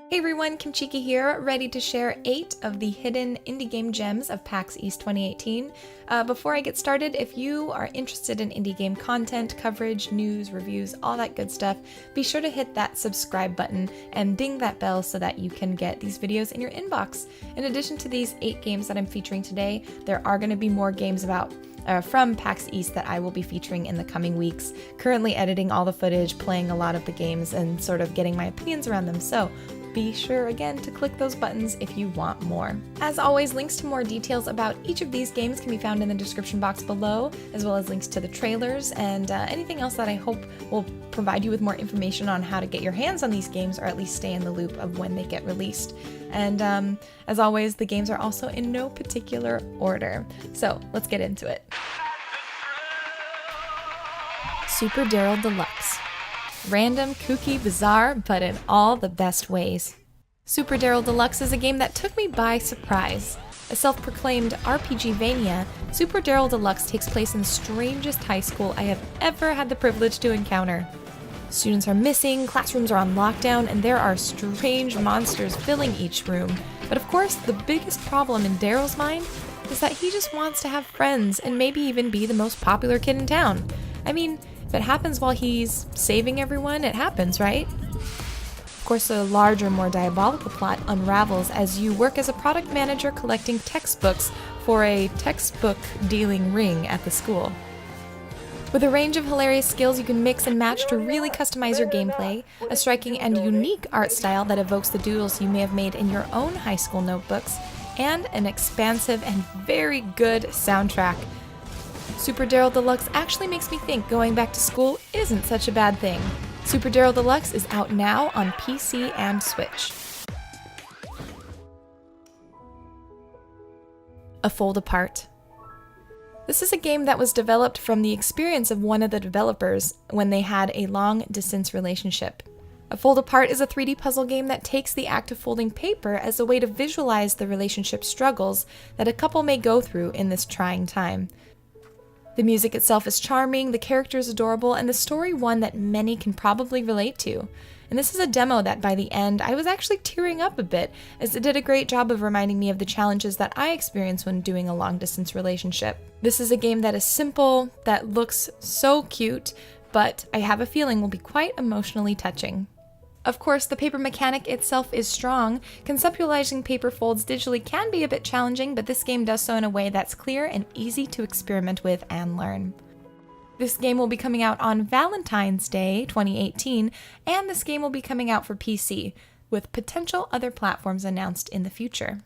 Hey everyone, Kimchica here, ready to share 8 of the hidden indie game gems of PAX East 2018. Before I get started, if you are interested in indie game content, coverage, news, reviews, all that good stuff, be sure to hit that subscribe button and ding that bell so that you can get these videos in your inbox. In addition to these 8 games that I'm featuring today, there are going to be more games from PAX East that I will be featuring in the coming weeks. Currently editing all the footage, playing a lot of the games, and sort of getting my opinions around them, so be sure again to click those buttons if you want more. As always, links to more details about each of these games can be found in the description box below, as well as links to the trailers and anything else that I hope will provide you with more information on how to get your hands on these games, or at least stay in the loop of when they get released. And as always, the games are also in no particular order. So let's get into it. Super Daryl Deluxe. Random, kooky, bizarre, but in all the best ways. Super Daryl Deluxe is a game that took me by surprise. A self-proclaimed RPG-vania, Super Daryl Deluxe takes place in the strangest high school I have ever had the privilege to encounter. Students are missing, classrooms are on lockdown, and there are strange monsters filling each room. But of course, the biggest problem in Daryl's mind is that he just wants to have friends and maybe even be the most popular kid in town. I mean, if it happens while he's saving everyone, it happens, right? Of course, a larger, more diabolical plot unravels as you work as a product manager collecting textbooks for a textbook dealing ring at the school. With a range of hilarious skills you can mix and match to really customize your gameplay, a striking and unique art style that evokes the doodles you may have made in your own high school notebooks, and an expansive and very good soundtrack. Super Daryl Deluxe actually makes me think going back to school isn't such a bad thing. Super Daryl Deluxe is out now on PC and Switch. A Fold Apart. This is a game that was developed from the experience of one of the developers when they had a long-distance relationship. A Fold Apart is a 3D puzzle game that takes the act of folding paper as a way to visualize the relationship struggles that a couple may go through in this trying time. The music itself is charming, the characters adorable, and the story one that many can probably relate to. And this is a demo that by the end I was actually tearing up a bit, as it did a great job of reminding me of the challenges that I experienced when doing a long-distance relationship. This is a game that is simple, that looks so cute, but I have a feeling will be quite emotionally touching. Of course, the paper mechanic itself is strong. Conceptualizing paper folds digitally can be a bit challenging, but this game does so in a way that's clear and easy to experiment with and learn. This game will be coming out on Valentine's Day 2018, and this game will be coming out for PC, with potential other platforms announced in the future.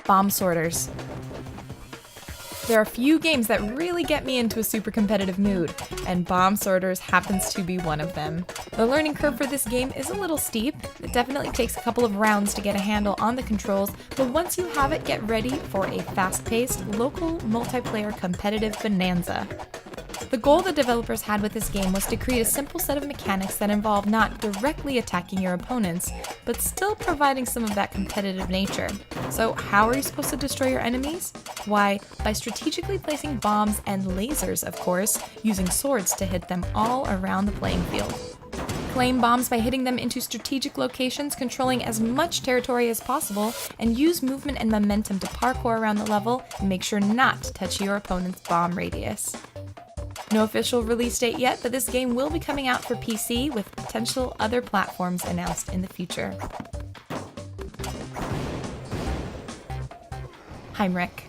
Bomb Sorters. There are few games that really get me into a super competitive mood, and Bomb Sorters happens to be one of them. The learning curve for this game is a little steep. It definitely takes a couple of rounds to get a handle on the controls, but once you have it, get ready for a fast-paced, local, multiplayer competitive bonanza. The goal the developers had with this game was to create a simple set of mechanics that involve not directly attacking your opponents, but still providing some of that competitive nature. So how are you supposed to destroy your enemies? Why, by strategically placing bombs and lasers, of course, using swords to hit them all around the playing field. Claim bombs by hitting them into strategic locations, controlling as much territory as possible, and use movement and momentum to parkour around the level and make sure not to touch your opponent's bomb radius. No official release date yet, but this game will be coming out for PC with potential other platforms announced in the future. Heinrich.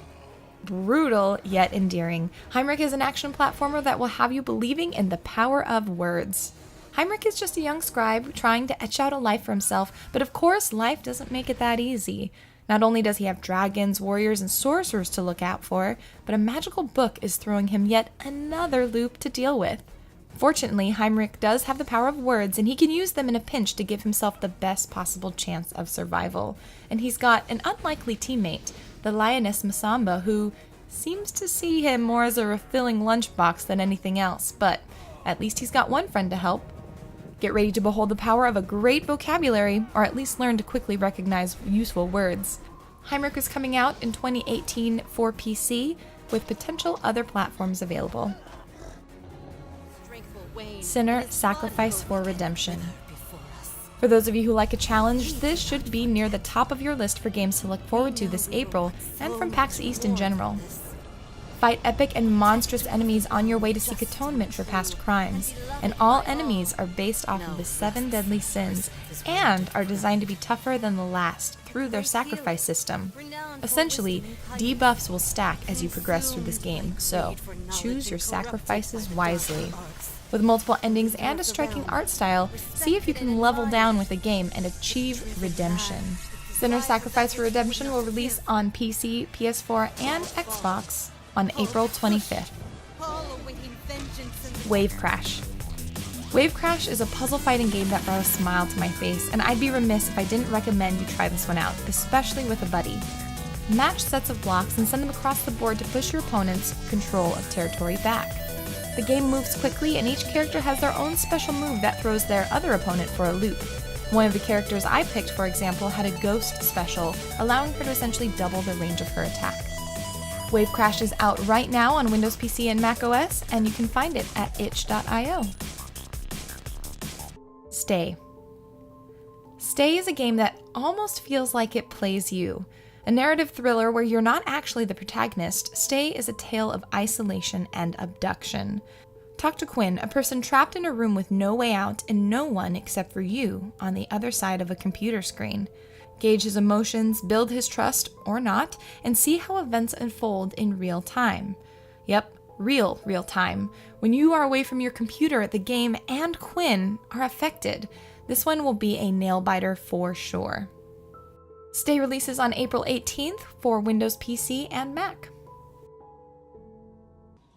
Brutal yet endearing. Heinrich is an action platformer that will have you believing in the power of words. Heinrich is just a young scribe trying to etch out a life for himself, but of course life doesn't make it that easy. Not only does he have dragons, warriors, and sorcerers to look out for, but a magical book is throwing him yet another loop to deal with. Fortunately, Heinrich does have the power of words, and he can use them in a pinch to give himself the best possible chance of survival. And he's got an unlikely teammate, the lioness Masamba, who seems to see him more as a refilling lunchbox than anything else, but at least he's got one friend to help. Get ready to behold the power of a great vocabulary, or at least learn to quickly recognize useful words. Heinrich is coming out in 2018 for PC, with potential other platforms available. Sinner, Sacrifice for Redemption. For those of you who like a challenge, this should be near the top of your list for games to look forward to this April, and from PAX East in general. Fight epic and monstrous enemies on your way to seek atonement for past crimes, and all enemies are based off of the 7 deadly sins, and are designed to be tougher than the last through their sacrifice system. Essentially, debuffs will stack as you progress through this game, so choose your sacrifices wisely. With multiple endings and a striking art style, see if you can level down with the game and achieve redemption. Sinner Sacrifice for Redemption will release on PC, PS4, and Xbox on April 25th. Wave Crash. Wave Crash is a puzzle fighting game that brought a smile to my face, and I'd be remiss if I didn't recommend you try this one out, especially with a buddy. Match sets of blocks and send them across the board to push your opponent's control of territory back. The game moves quickly, and each character has their own special move that throws their other opponent for a loop. One of the characters I picked, for example, had a ghost special, allowing her to essentially double the range of her attack. Wave Crash is out right now on Windows PC and macOS, and you can find it at itch.io. Stay. Stay is a game that almost feels like it plays you. A narrative thriller where you're not actually the protagonist, Stay is a tale of isolation and abduction. Talk to Quinn, a person trapped in a room with no way out and no one except for you on the other side of a computer screen. Gauge his emotions, build his trust, or not, and see how events unfold in real time. Yep, real time. When you are away from your computer, the game and Quinn are affected. This one will be a nail-biter for sure. Stay releases on April 18th for Windows PC and Mac.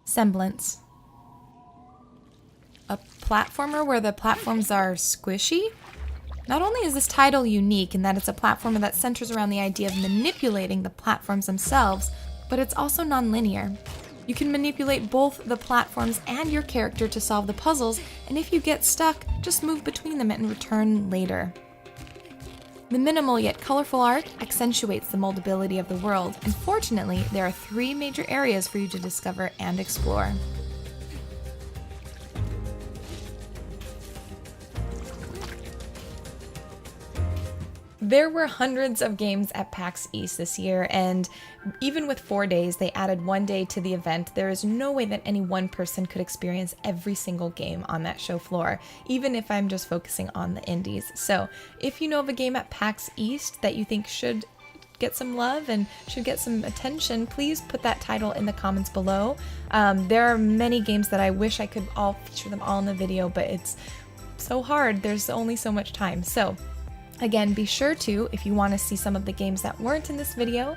Semblance. A platformer where the platforms are squishy? Not only is this title unique in that it's a platformer that centers around the idea of manipulating the platforms themselves, but it's also non-linear. You can manipulate both the platforms and your character to solve the puzzles, and if you get stuck, just move between them and return later. The minimal yet colorful art accentuates the moldability of the world, and fortunately, there are 3 major areas for you to discover and explore. There were hundreds of games at PAX East this year, and even with 4 days, they added 1 day to the event. There is no way that any one person could experience every single game on that show floor, even if I'm just focusing on the indies. So if you know of a game at PAX East that you think should get some love and should get some attention, please put that title in the comments below. There are many games that I wish I could all feature them all in the video, but it's so hard. There's only so much time. So again, be sure to, if you want to see some of the games that weren't in this video,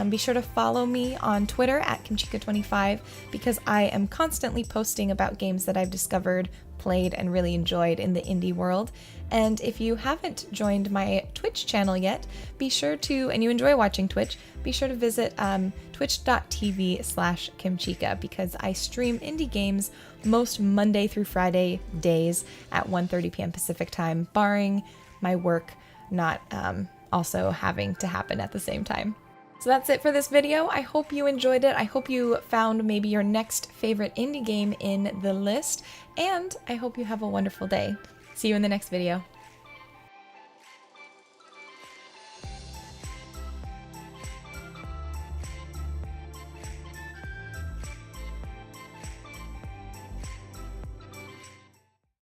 be sure to follow me on Twitter at Kimchica25 because I am constantly posting about games that I've discovered, played, and really enjoyed in the indie world. And if you haven't joined my Twitch channel yet, be sure to, and you enjoy watching Twitch, be sure to visit twitch.tv/Kimchica because I stream indie games most Monday through Friday days at 1:30 p.m. Pacific time, barring my work not also having to happen at the same time. So that's it for this video. I hope you enjoyed it. I hope you found maybe your next favorite indie game in the list, and I hope you have a wonderful day. See you in the next video.